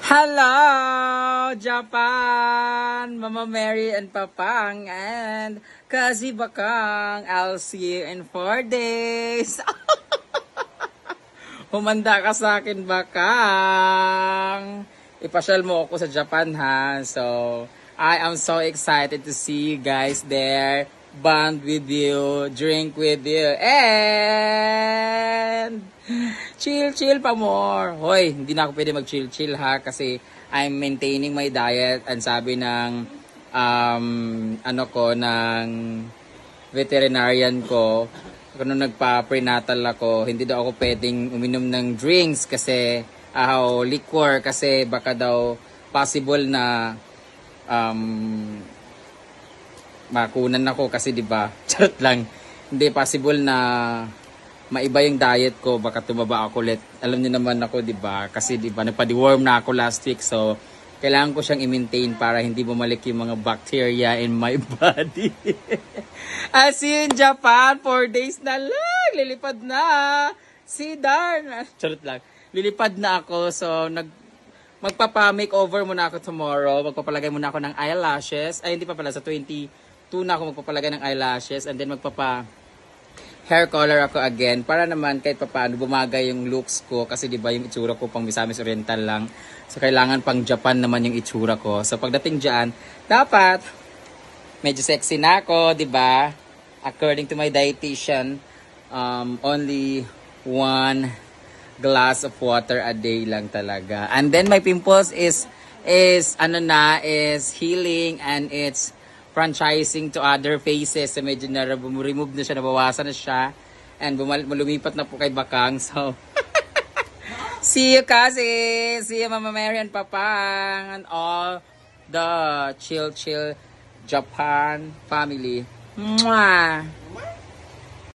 Hello, Japan! Mama Mary and Papang and Kazi Bakang. I'll see you in 4 days. Humanda ka sa akin, Bakang. Ipasyal mo ako sa Japan, ha? So, I am so excited to see you guys there. Bond with you, drink with you, and chill pa more. Hoy, hindi na ako pwede mag-chill ha kasi I'm maintaining my diet and sabi ng ng veterinarian ko kung nagpa-prenatal ako, hindi daw ako pwedeng uminom ng drinks kasi liquor kasi baka daw possible na makunan ako kasi 'di ba? Charot lang. Hindi possible na maiba yung diet ko, baka tumaba ako ulit. Alam niyo naman ako, 'di ba? Kasi 'di ba nagpa-deworm na ako last week. So, kailangan ko siyang i-maintain para hindi bumalik yung mga bacteria in my body. I see you in Japan, 4 days na lang. Lilipad na. See, darn. Charot lang. Lilipad na ako. So, magpapa-makeover muna ako tomorrow. Magpapalagay muna ako ng eyelashes. Ay, hindi pa pala. Sa 22 na ako magpapalagay ng eyelashes. And then hair color ako again. Para naman kahit papaano bumagay yung looks ko. Kasi diba yung itsura ko pang Misamis Oriental lang. So, kailangan pang Japan naman yung itsura ko. So, pagdating dyan, dapat medyo sexy na ako, diba? According to my dietitian, only 1 glass of water a day lang talaga. And then my pimples is healing and it's franchising to other faces. So medyo remove na siya, nabawasan na siya. And lumipat na po kay Bakang. So see you kasi. See you Mama Mary and Papang and all the chill Japan family. Mwah!